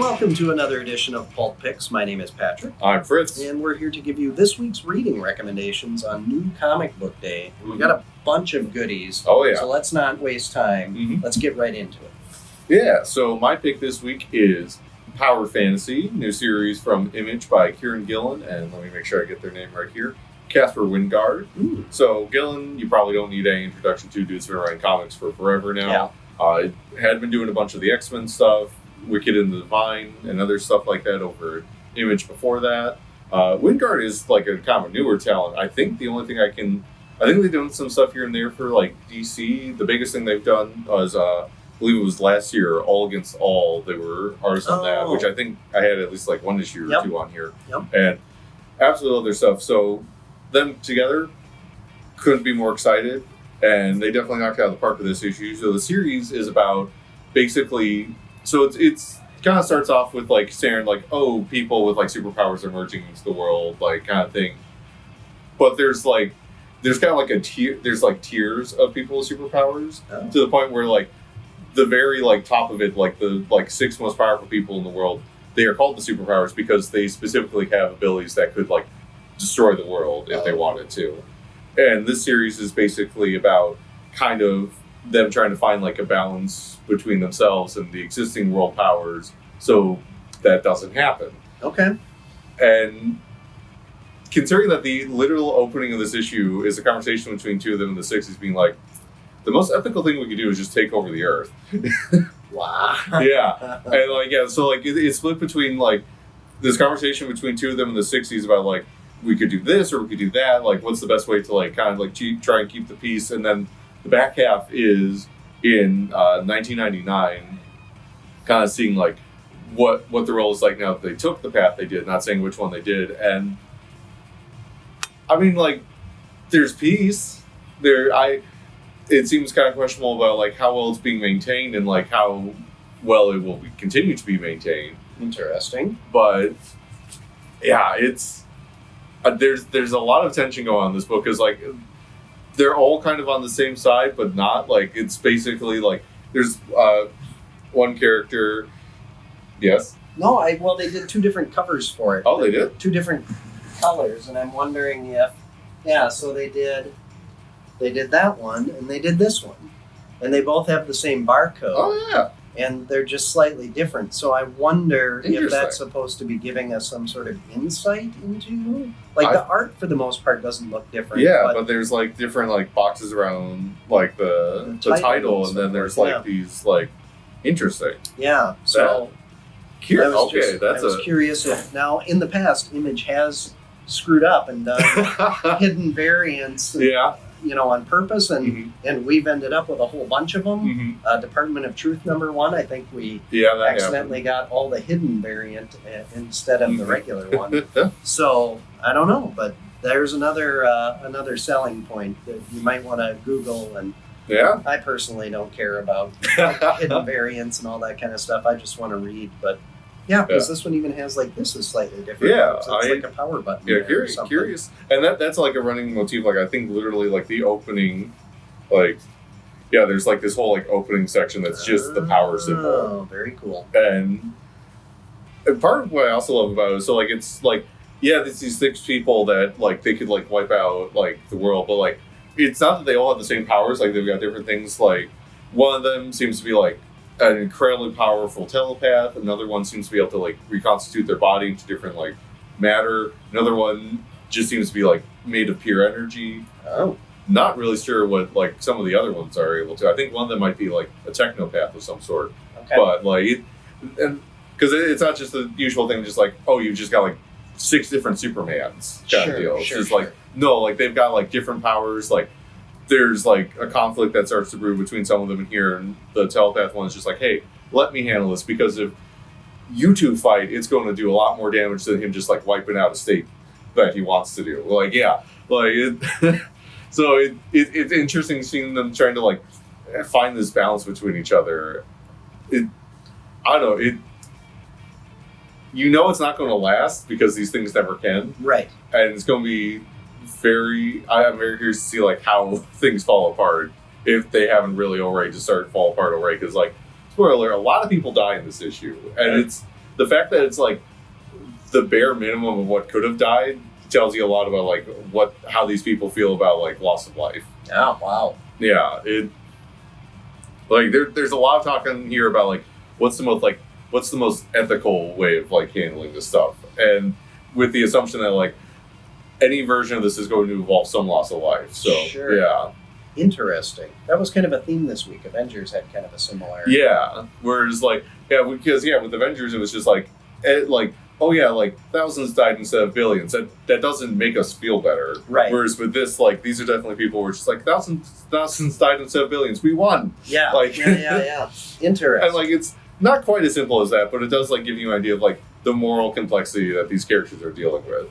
welcome to another edition of Pulp Picks. My name is Patrick. I'm Fritz. And we're here to give you this week's reading recommendations on New Comic Book Day. And we've got a bunch of goodies. Oh, yeah. So let's not waste time. Let's get right into it. Yeah, so my pick this week is Power Fantasy, new series from Image by Kieran Gillen, and let me make sure I get their name right here, Casper Wingard. So Gillen, you probably don't need any introduction to. Dude's been writing comics for forever now. Had been doing a bunch of the XMen stuff, Wicked and the Divine, and other stuff like that over Image before that. Wingard is like a kind of newer talent. I think the only thing I think they've done some stuff here and there for like DC. The biggest thing they've done was, I believe it was last year, All Against All. They were artists on that, which I think I had at least like one issue or two on here. And absolutely love their stuff. So them together, couldn't be more excited. And they definitely knocked it out of the park with this issue. So the series is about basically, so it's kind of starts off with like saying like, oh, people with like superpowers are merging into the world, like kind of thing. But there's kind of like a tier, there's like tiers of people with superpowers to the point where like the very like top of it, like the like 6 most powerful people in the world, they are called the superpowers because they specifically have abilities that could like destroy the world if they wanted to. And this series is basically about kind of them trying to find like a balance between themselves and the existing world powers so that doesn't happen. Okay. And considering that the literal opening of this issue is a conversation between two of them in the 60s being like, the most ethical thing we could do is just take over the earth. Wow. Yeah. And like, yeah, so like it's split between like this conversation between two of them in the 60s about like, we could do this or we could do that. Like, what's the best way to like kind of like try and keep the peace? And then the back half is in 1999, kind of seeing like what the role is like now that they took the path they did, not saying which one they did. And I mean, like, there's peace there. It seems kind of questionable about like how well it's being maintained and like how well it will continue to be maintained. Interesting. But yeah, it's there's a lot of tension going on in this book because like they're all kind of on the same side, but not. Like, it's basically like there's one character. Yes. No, well, they did 2 different covers for it. Oh, they did? 2 different colors, and I'm wondering if, so they did that one, and they did this one. And they both have the same barcode. Oh, yeah. And they're just slightly different. So I wonder if that's supposed to be giving us some sort of insight into... Like, the art, for the most part, doesn't look different. Yeah, but there's, like, different, like, boxes around, like, the title, and then there's, like, these, like, interesting. Yeah, so... I was curious if... Now, in the past, Image has screwed up and done hidden variants... on purpose, and we've ended up with a whole bunch of them. Department of Truth #1, I think we accidentally got all the hidden variant instead of the regular one. So I don't know, but there's another selling point that you might want to Google. And I personally don't care about hidden variants and all that kind of stuff. I just want to read, but. Yeah, because this one even has like this is slightly different. Yeah, it's like a power button. Yeah, curious, and that's like a running motif. Like I think literally like the opening, like there's like this whole like opening section that's just the power symbol. Oh, very cool. And part of what I also love about it is so like it's like it's these 6 people that like they could like wipe out like the world, but like it's not that they all have the same powers. Like they've got different things. Like one of them seems to be like an incredibly powerful telepath. Another one seems to be able to like reconstitute their body into different like matter. Another one just seems to be like made of pure energy. Oh, not really sure what like some of the other ones are able to. I think one of them might be like a technopath of some sort. Okay. But like, and because it's not just the usual thing, just like you've just got like 6 different Supermans kind of deal. It's just like no, like they've got like different powers. Like there's like a conflict that starts to brew between some of them in here, and the telepath one is just like, hey, let me handle this, because if you two fight, it's going to do a lot more damage than him just like wiping out a state that he wants to do. Like, so it's interesting seeing them trying to like find this balance between each other. I don't know, it's not going to last because these things never can. Right. And it's going to be I'm very curious to see like how things fall apart if they haven't really already just started to fall apart already. Because like, spoiler alert, a lot of people die in this issue, and the fact that it's like the bare minimum of what could have died tells you a lot about like how these people feel about like loss of life. Oh wow. Yeah, there's a lot of talk in here about like what's the most ethical way of like handling this stuff, and with the assumption that like any version of this is going to involve some loss of life. So sure. Yeah. Interesting. That was kind of a theme this week. Avengers had kind of a similarity. Yeah. Whereas like because with Avengers it was just like thousands died instead of billions. That doesn't make us feel better. Right. Whereas with this, like these are definitely people who are just like thousands died instead of billions. We won. Yeah. Like yeah. Interesting. And like it's not quite as simple as that, but it does like give you an idea of like the moral complexity that these characters are dealing with.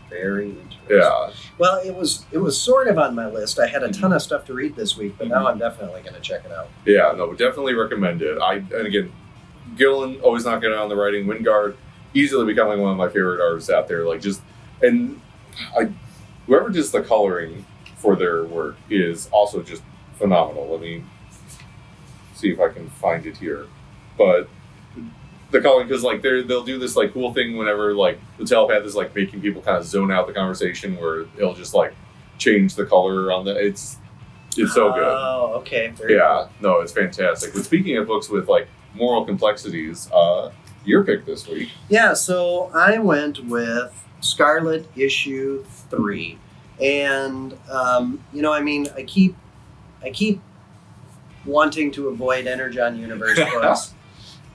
Very interesting. Yeah. Well, it was sort of on my list. I had a ton of stuff to read this week, but now I'm definitely going to check it out. Yeah, no, definitely recommend it. And again, Gillen always knocking it on the writing. Wingard easily becoming one of my favorite artists out there. Like whoever does the coloring for their work is also just phenomenal. Let me see if I can find it here, but. The coloring, because like they'll do this like cool thing whenever like the telepath is like making people kind of zone out the conversation, where it'll just like change the color on the. It's so good. Oh, okay. Very cool. No, it's fantastic. But speaking of books with like moral complexities, your pick this week. Yeah, so I went with Scarlet issue 3, and I keep wanting to avoid Energon Universe books.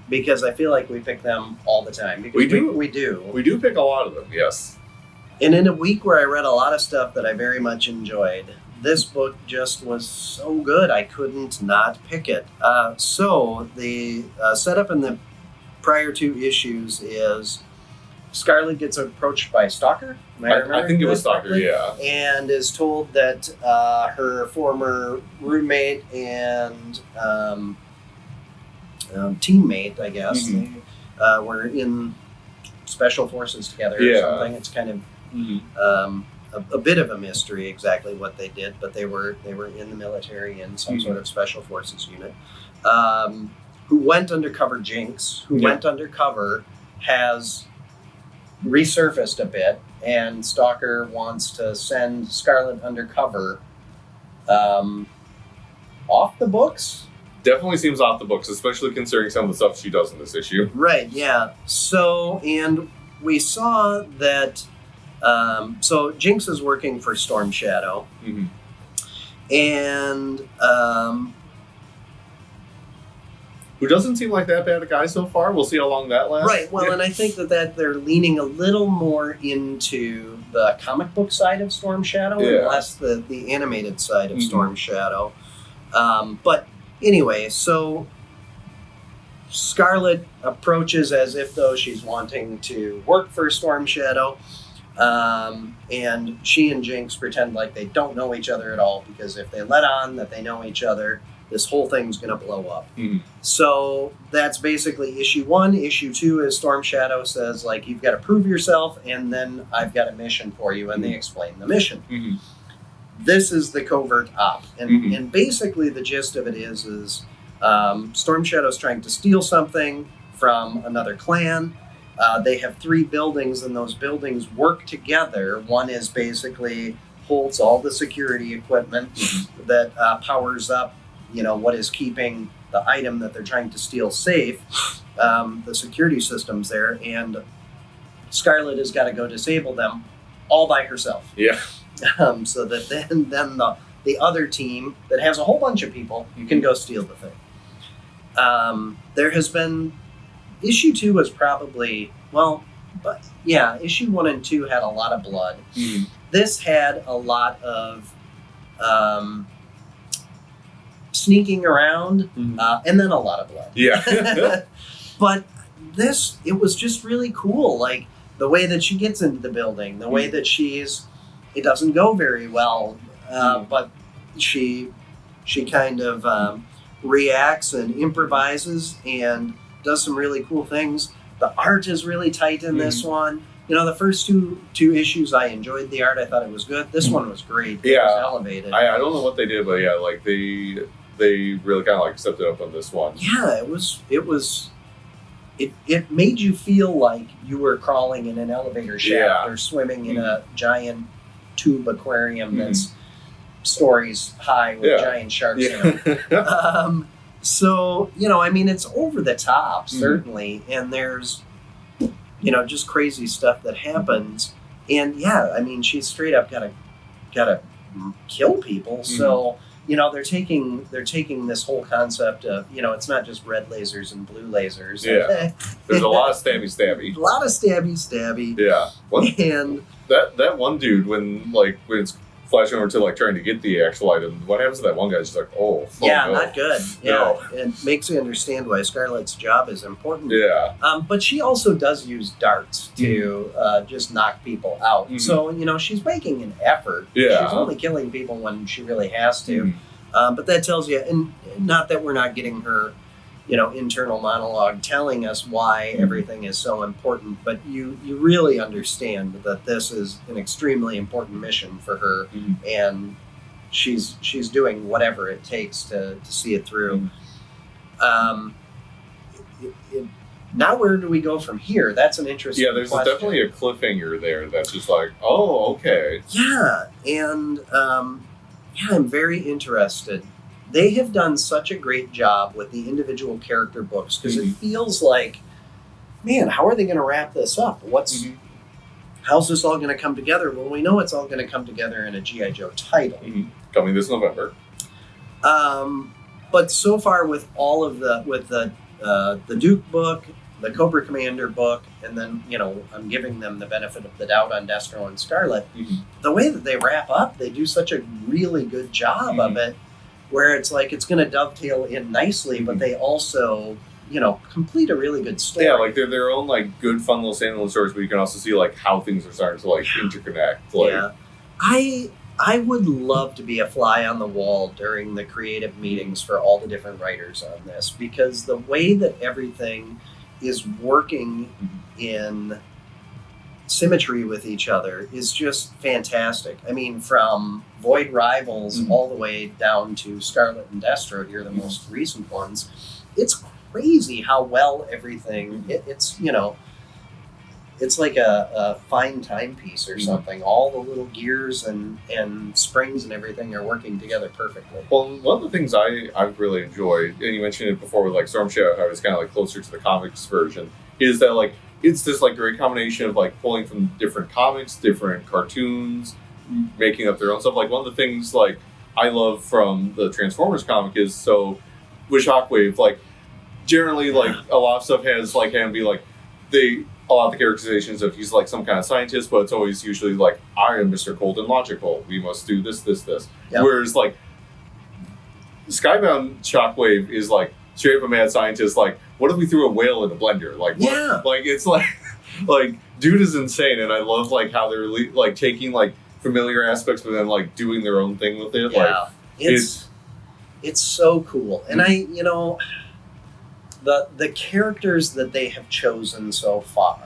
Because I feel like we pick them all the time. Because we do. We do pick a lot of them, yes. And in a week where I read a lot of stuff that I very much enjoyed, this book just was so good I couldn't not pick it. So the setup in the prior 2 issues is Scarlet gets approached by a stalker. I think it was Stalker, yeah. And is told that her former roommate and... teammate, I guess. Mm-hmm. They were in special forces together or something. It's kind of a bit of a mystery exactly what they did, but they were in the military in some sort of special forces unit. Who went undercover. Jinx, who went undercover, has resurfaced a bit, and Stalker wants to send Scarlet undercover off the books. Definitely seems off the books, especially considering some of the stuff she does in this issue. Right, yeah. So, and we saw that, so Jinx is working for Storm Shadow. Mm-hmm. And, who doesn't seem like that bad a guy so far. We'll see how long that lasts. Right, well, and I think that they're leaning a little more into the comic book side of Storm Shadow and less the animated side of Storm Shadow. But anyway, so Scarlet approaches as if though she's wanting to work for Storm Shadow, and she and Jinx pretend like they don't know each other at all, because if they let on that they know each other, this whole thing's going to blow up. Mm-hmm. So that's basically issue 1. Issue 2 is Storm Shadow says, like, you've got to prove yourself, and then I've got a mission for you, and they explain the mission. Mm-hmm. This is the covert op. And basically the gist of it is Storm Shadow's trying to steal something from another clan. They have 3 buildings, and those buildings work together. One is basically holds all the security equipment that powers up, what is keeping the item that they're trying to steal safe, the security systems there, and Scarlet has got to go disable them all by herself. Yeah. So that then the other team that has a whole bunch of people can go steal the thing. There has been issue 2 was probably issue 1 and 2 had a lot of blood. Mm-hmm. This had a lot of sneaking around, and then a lot of blood. Yeah. But it was just really cool. Like the way that she gets into the building, the way that it doesn't go very well, but she kind of reacts and improvises and does some really cool things. The art is really tight in this one. The first two issues, I enjoyed the art. I thought it was good. This one was great. Yeah. It was elevated. I don't know what they did, but yeah, like they really kind of like stepped it up on this one. Yeah, it was it made you feel like you were crawling in an elevator shaft or swimming in a giant tube aquarium that's stories high with giant sharks in it. So, I mean, it's over the top, certainly, and there's, just crazy stuff that happens. And I mean, she's straight up gotta kill people. So, they're taking this whole concept of, it's not just red lasers and blue lasers. Yeah. There's a lot of stabby. A lot of stabby. Yeah. And that one dude, when it's flashing over to trying to get the actual item, what happens to that one guy? He's like, not good. No. It makes you understand why Scarlet's job is important. Yeah. But she also does use darts to just knock people out. So, she's making an effort. Yeah. She's only killing people when she really has to. But that tells you, and not that we're not getting her, internal monologue telling us why everything is so important, but you really understand that this is an extremely important mission for her, and she's doing whatever it takes to see it through. Now where do we go from here? That's an interesting there's question. Definitely a cliffhanger there that's just like, oh, okay. Yeah, and I'm very interested. They have done such a great job with the individual character books because it feels like, man, how are they going to wrap this up? How's this all going to come together? Well, we know it's all going to come together in a G.I. Joe title. Coming this November. But so far with all of the Duke book, the Cobra Commander book, and then, I'm giving them the benefit of the doubt on Destro and Scarlet, the way that they wrap up, they do such a really good job of it, where it's like it's going to dovetail in nicely, but they also, complete a really good story. Yeah, they're their own good, fun little standalone stories, but you can also see how things are starting to interconnect. I would love to be a fly on the wall during the creative meetings for all the different writers on this, because the way that everything is working in symmetry with each other is just fantastic. I mean, from Void Rivals all the way down to Scarlet and Destro, here, the most recent ones, it's crazy how well everything, it's it's like a fine timepiece or something. All the little gears and springs and everything are working together perfectly. Well, one of the things I've really enjoyed, and you mentioned it before with Storm Shadow, how it's kind of closer to the comics version, is that it's this great combination of pulling from different comics, different cartoons, making up their own stuff. One of the things I love from the Transformers comic is, so with Shockwave, generally a lot of stuff has him be a lot of the characterizations of he's some kind of scientist, but it's always usually I am Mr. Cold and Logical. We must do this. Yep. Whereas Skybound Shockwave is straight up a mad scientist. What if we threw a whale in a blender? It's dude is insane, and I love how they're taking familiar aspects, but then doing their own thing with it. Yeah, it's so cool, and the characters that they have chosen so far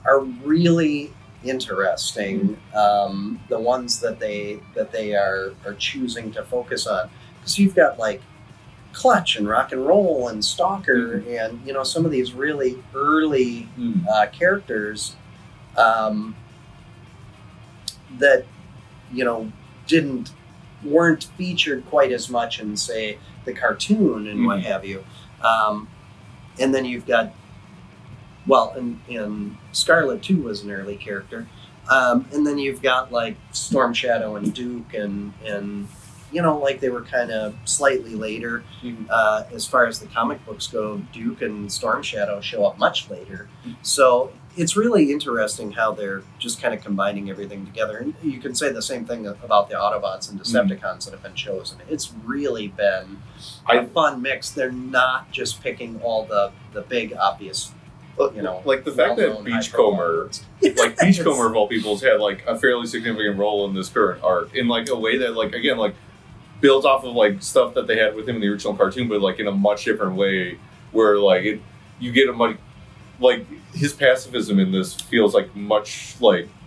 are really interesting. The ones that they are choosing to focus on, because you've got Clutch and Rock and Roll and Stalker and some of these really early characters that weren't featured quite as much in, say, the cartoon and what have you. And then you've got, and Scarlet too was an early character. And then you've got Storm Shadow and Duke and they were kind of slightly later. As far as the comic books go, Duke and Storm Shadow show up much later. So it's really interesting how they're just kind of combining everything together. And you can say the same thing about the Autobots and Decepticons that have been chosen. It's really been a fun mix. They're not just picking all the big, obvious, the fact that Beachcomber, Beachcomber of all people, has had a fairly significant role in this current arc in a way that again built off of stuff that they had with him in the original cartoon, but in a much different way, where you get a much his pacifism in this feels much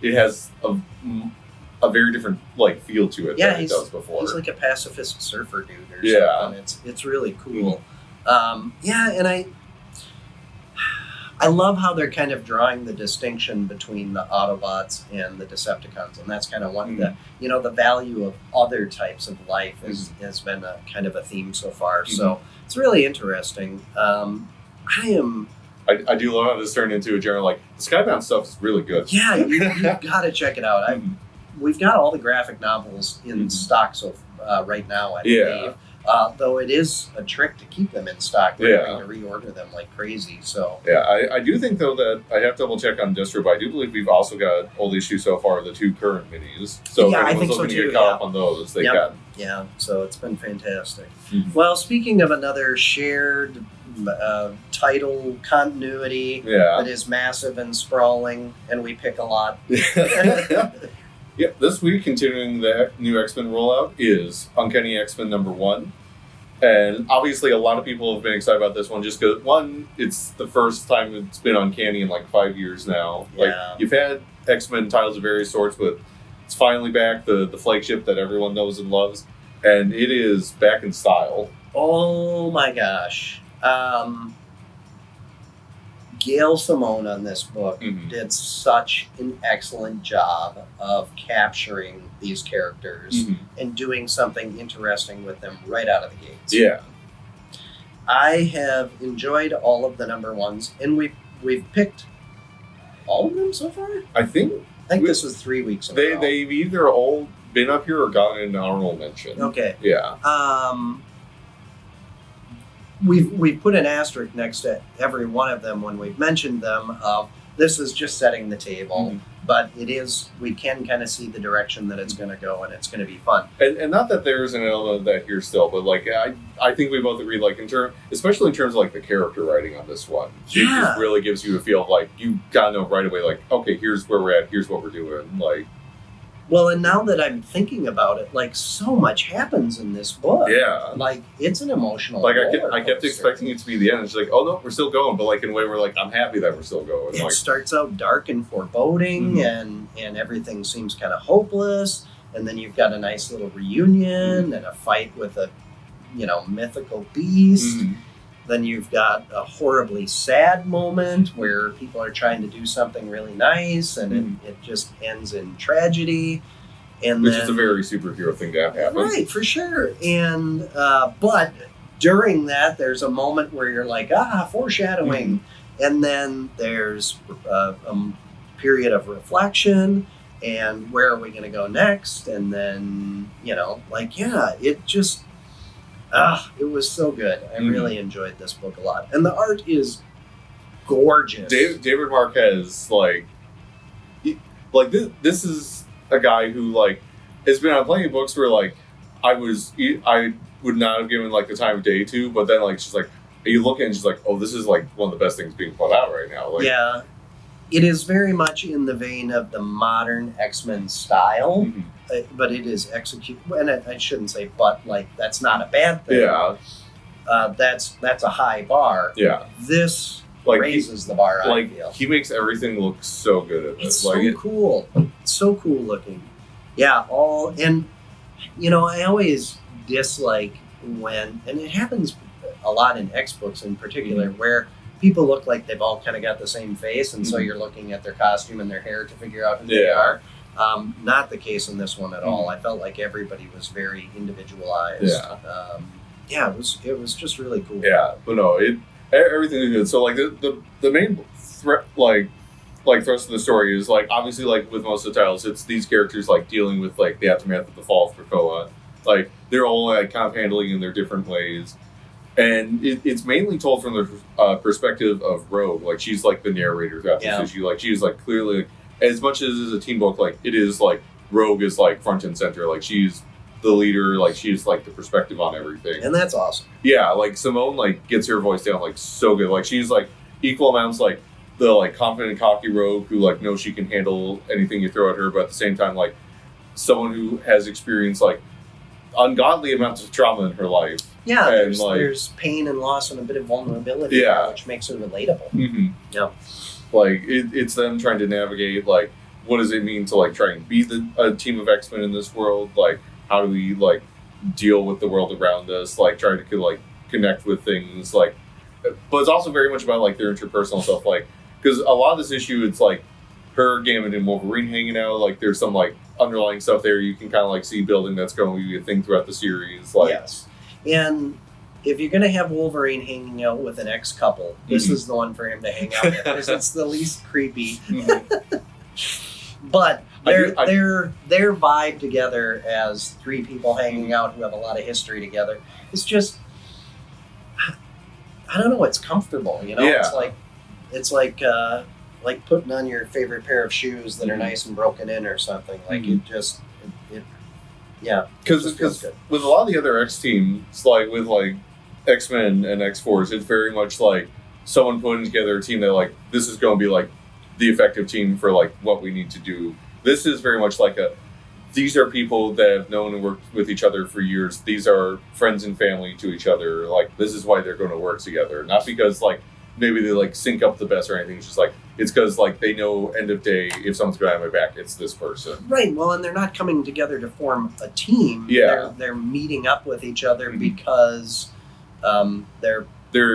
it has a very different like feel to it than it does before. He's like a pacifist surfer dude or something. It's really cool. And I love how they're kind of drawing the distinction between the Autobots and the Decepticons, and that's kind of one of the value of other types of life has been a kind of a theme so far. So it's really interesting. I do love how this turned into a journal. Like, the Skybound stuff is really good. Yeah, you've got to check it out. We've got all the graphic novels in stock right now, I believe. Though it is a trick to keep them in stock. We're having to reorder them like crazy. So I do think, though, that I have to double check on Distro, but I do believe we've also got old issues so far, the 2 current minis. So if anyone's looking to get caught up on those, they can. Yeah, so it's been fantastic. Well, speaking of another shared title continuity that is massive and sprawling, and we pick a lot. Yep, this week, continuing the new X-Men rollout, is Uncanny X-Men #1. And obviously, a lot of people have been excited about this one just because, one, it's the first time it's been Uncanny in like 5 years now. Yeah. Like, you've had X-Men titles of various sorts, but it's finally back, the flagship that everyone knows and loves. And it is back in style. Oh my gosh. Gail Simone on this book did such an excellent job of capturing these characters and doing something interesting with them right out of the gates. Yeah. I have enjoyed all of the #1s, and we've picked all of them so far? I think this was 3 weeks ago. They've either all been up here or gotten an honorable mention. Okay. Yeah. We've put an asterisk next to every one of them when we've mentioned them. This is just setting the table, but we can kind of see the direction that it's going to go, and it's going to be fun. And not that there is an element of that here still, but like I think we both agree, like especially in terms of like the character writing on this one, it just really gives you a feel of like you gotta know right away, like, okay, here's where we're at, here's what we're doing, like. Well, and now that I'm thinking about it, like, so much happens in this book. Yeah. Like, it's an emotional Like, I kept expecting it to be the end. It's like, oh, no, we're still going. But, like, in a way where, like, I'm happy that we're still going. It starts out dark and foreboding, and everything seems kind of hopeless. And then you've got a nice little reunion and a fight with a, mythical beast. Then you've got a horribly sad moment where people are trying to do something really nice, and it just ends in tragedy. Which is a very superhero thing to have happen. Right, for sure. And but during that, there's a moment where you're like, foreshadowing. And then there's a period of reflection, and where are we going to go next? And then, it just... it was so good. I really enjoyed this book a lot. And the art is gorgeous. David Marquez, this is a guy who, like, has been on plenty of books where, like, I would not have given, like, the time of day to, but then, like, she's like, you look at it and she's like, oh, this is, like, one of the best things being put out right now. Like, yeah. It is very much in the vein of the modern X-Men style. But it is executed, and I shouldn't say but, like, that's not a bad thing. Yeah. That's a high bar. Yeah. This raises the bar, I feel. He makes everything look so good at this. It's cool. It's so cool looking. Yeah, I always dislike when, and it happens a lot in X books in particular, where people look like they've all kind of got the same face, and so you're looking at their costume and their hair to figure out who they are. Not the case in this one at all. I felt like everybody was very individualized. Yeah. It was just really cool. Yeah, but no, everything is good. So like the main threat, like thrust of the story is, like, obviously, like with most of the titles, it's these characters like dealing with like the aftermath of the fall of Krakoa. Like, they're all like kind of handling in their different ways. And it's mainly told from the perspective of Rogue. Like, she's like the narrator throughout this issue. Like, she's like clearly, like, as much as it's a team book, like, it is like Rogue is like front and center. Like, she's the leader. Like, she's like the perspective on everything. And that's awesome. Yeah, like Simone like gets her voice down like so good. Like, she's like equal amounts like the like confident, cocky Rogue who like knows she can handle anything you throw at her, but at the same time like someone who has experienced like ungodly amounts of trauma in her life. Yeah, there's pain and loss and a bit of vulnerability, which makes her relatable. Yeah, like it's them trying to navigate like what does it mean to like try and be a team of X-Men in this world? Like, how do we like deal with the world around us? Like, try to like connect with things. Like, but it's also very much about like their interpersonal stuff, like because a lot of this issue, it's like her, Gambit, and Wolverine hanging out. Like there's some like underlying stuff there you can kind of like see building that's going to be a thing throughout the series. Like, yes, and if you're going to have Wolverine hanging out with an ex-couple, this is the one for him to hang out with because it's the least creepy. But their vibe together as three people hanging out who have a lot of history together is just, I don't know, it's comfortable, you know? Yeah. It's like putting on your favorite pair of shoes that are nice and broken in or something. Like yeah. Because with a lot of the other X teams, like with like X-Men and X-Force, it's very much like someone putting together a team that like, this is going to be like the effective team for like what we need to do. This is very much like these are people that have known and worked with each other for years. These are friends and family to each other. Like, this is why they're going to work together. Not because like maybe they like sync up the best or anything. It's just like, it's because like they know end of day, if someone's going to have my back, it's this person. Right. Well, and they're not coming together to form a team. Yeah. They're meeting up with each other because they're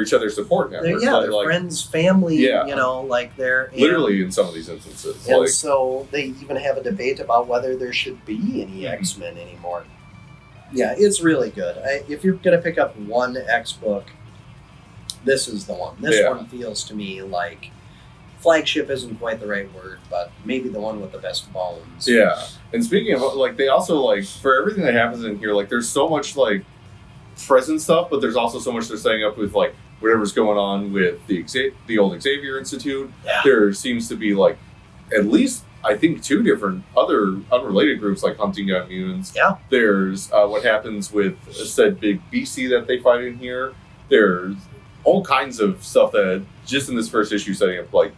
each other's support network. They're like, friends, family, yeah. you know, like they're... Literally in some of these instances. And so they even have a debate about whether there should be any X-Men anymore. Yeah, it's really good. If you're going to pick up one X book, this is the one. This one feels to me like... Flagship isn't quite the right word, but maybe the one with the best bones. Yeah. And speaking of, like, they also, like, for everything that happens in here, like, there's so much, like, present stuff, but there's also so much they're setting up with, like, whatever's going on with the old Xavier Institute. Yeah. There seems to be, like, at least, I think, 2 different other unrelated groups, like hunting down mutants. Yeah. There's what happens with said big BC that they fight in here. There's all kinds of stuff that, just in this first issue, setting up, like,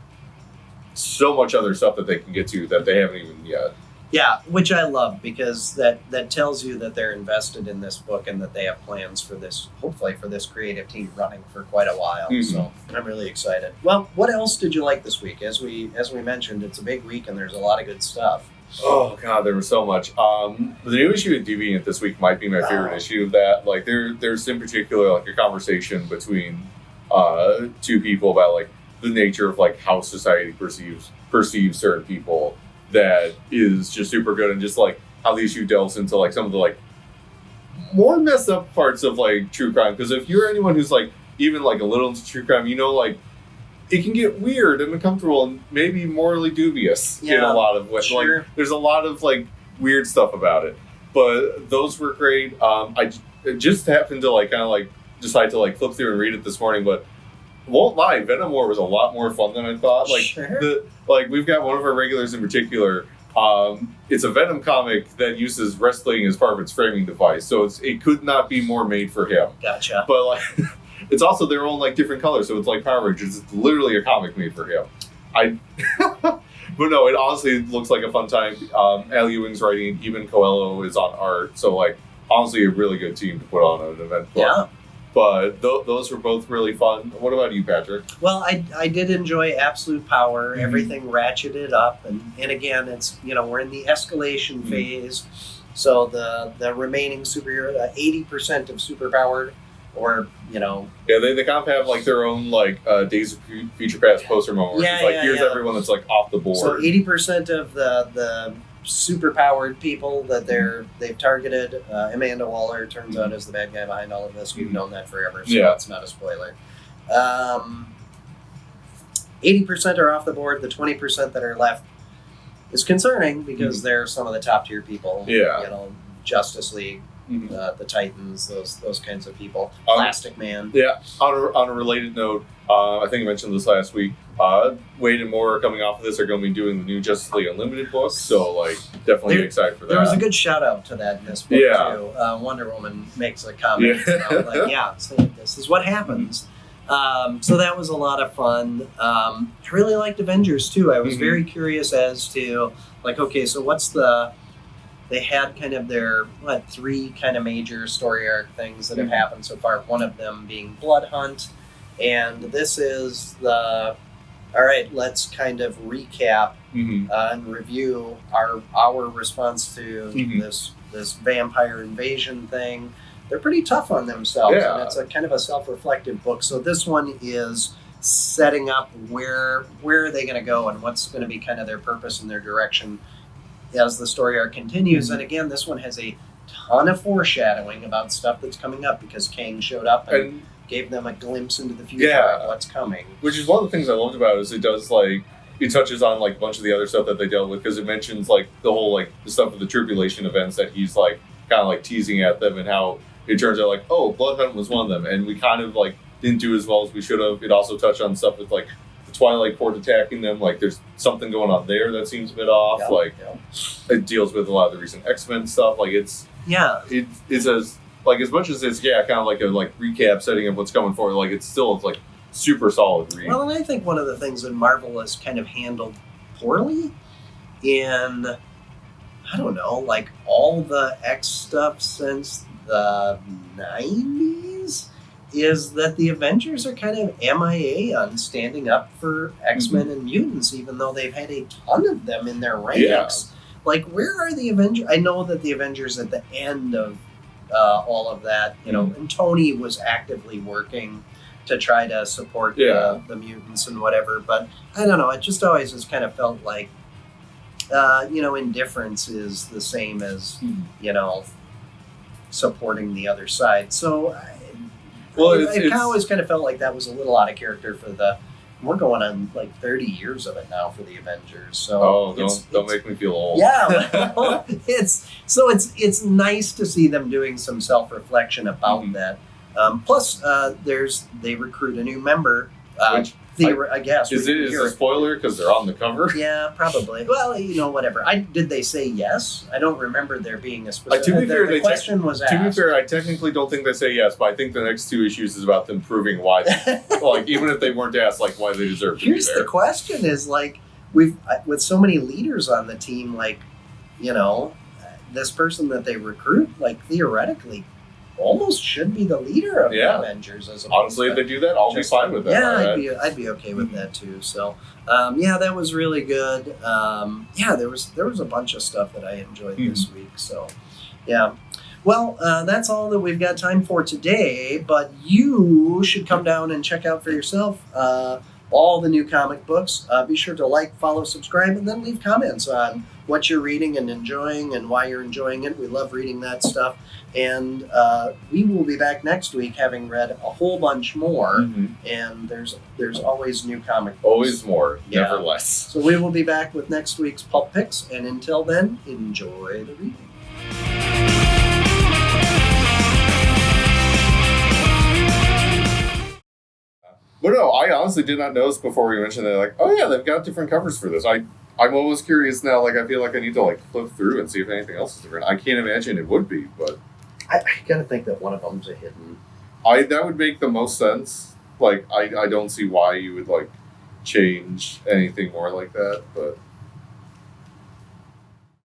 so much other stuff that they can get to that they haven't even yet. Yeah, which I love because that tells you that they're invested in this book and that they have plans for this, hopefully for this creative team running for quite a while. So I'm really excited. Well, what else did you like this week? As we mentioned, it's a big week and there's a lot of good stuff. Oh god, there was so much. The new issue of Deviant this week might be my favorite issue of that. Like there's in particular like a conversation between 2 people about like the nature of like how society perceives certain people that is just super good, and just like how the issue delves into like some of the like more messed up parts of like true crime. Because if you're anyone who's like even like a little into true crime, you know like it can get weird and uncomfortable and maybe morally dubious in a lot of ways. Sure. Like there's a lot of like weird stuff about it, but those were great. I just happened to like kind of like decide to like flip through and read it this morning, but won't lie, Venom War was a lot more fun than I thought. Like we've got one of our regulars in particular. It's a Venom comic that uses wrestling as part of its framing device, so it could not be more made for him. Gotcha. But like, it's also their own like different colors, so it's like Power Rangers. It's literally a comic made for him. But no, it honestly looks like a fun time. Al Ewing's writing, even Coelho is on art, so like honestly a really good team to put on an event. Yeah. But those were both really fun. What about you, Patrick? Well, I did enjoy Absolute Power. Everything ratcheted up. And again, it's, you know, we're in the escalation phase. So the remaining superhero, 80% of superpowered, or, you know. Yeah, they kind of have like their own like Days of Future Past poster moment. Where it's like, here's everyone that's like off the board. So 80% of the superpowered people that they've targeted. Amanda Waller turns out is the bad guy behind all of this. We've known that forever, so it's not a spoiler. 80% are off the board. The 20% that are left is concerning because they're some of the top tier people. Yeah. You know, Justice League, the Titans, those kinds of people. Plastic Man. Yeah. On a related note, I think I mentioned this last week. Wade and Moore coming off of this are going to be doing the new Justice League Unlimited book, so like definitely excited for that. There was a good shout out to that in this book too. Wonder Woman makes a comment about so this is what happens. So that was a lot of fun. I really liked Avengers too. I was very curious as to like, okay, so they had kind of their 3 kind of major story arc things that have happened so far. One of them being Blood Hunt, and this is all right, let's kind of recap and review our response to this vampire invasion thing. they're pretty tough on themselves, Yeah. and it's a kind of a self-reflective book. So this one is setting up where are they going to go and what's going to be kind of their purpose and their direction as the story arc continues. And again, this one has a ton of foreshadowing about stuff that's coming up because Kang showed up and gave them a glimpse into the future of what's coming. Which is one of the things I loved about it is it does like it touches on like a bunch of the other stuff that they dealt with because it mentions like the whole like the stuff with the tribulation events that he's like kind of like teasing at them and how it turns out like Blood Hunt was one of them and we kind of like didn't do as well as we should have. It also touched on stuff with like the Twilight Court attacking them. Like there's something going on there that seems a bit off. It deals with a lot of the recent XMen stuff. Like it's as like as much as it's kind of like a like recap setting of what's coming forward. Like it's still like super solid read. Well, and I think one of the things that Marvel has kind of handled poorly in, I don't know, like all the X stuff since the 90s is that the Avengers are kind of MIA on standing up for X-Men and mutants, even though they've had a ton of them in their ranks. Yeah. Like, where are the Avengers? I know that the Avengers at the end of all of that, you know, and Tony was actively working to try to support the mutants and whatever, but I don't know, it just always has kind of felt like, indifference is the same as, supporting the other side. So I always kind of felt like that was a little out of character for we're going on like 30 years of it now for the Avengers. So don't make me feel old. Yeah, it's nice to see them doing some self-reflection about that. Plus, they recruit a new member. I guess. Is it a spoiler because they're on the cover? Yeah, probably. Well, whatever. Did they say yes? I don't remember there being a specific. To be fair, the question was asked. To be fair, I technically don't think they say yes, but I think the next 2 issues is about them proving why. Like, even if they weren't asked, like why they deserve to be there. Here's the question: is like with so many leaders on the team, like this person that they recruit, like theoretically, almost should be the leader of the Avengers. Honestly, if they do that, I'll be fine with that. Yeah, I'd be okay with that too. So, that was really good. There was a bunch of stuff that I enjoyed this week. So, yeah. Well, that's all that we've got time for today. But you should come down and check out for yourself all the new comic books. Be sure to like, follow, subscribe, and then leave comments on what you're reading and enjoying and why you're enjoying it. We love reading that stuff. And we will be back next week having read a whole bunch more. And there's always new comic books. Always more, never less. So we will be back with next week's Pulp Picks. And until then, enjoy the reading. But no, I honestly did not notice before we mentioned that, like, they've got different covers for this. I'm always curious now, like, I feel like I need to, like, flip through and see if anything else is different. I can't imagine it would be, but... I gotta think that one of them's a hidden... That would make the most sense. Like, I don't see why you would, like, change anything more like that, but...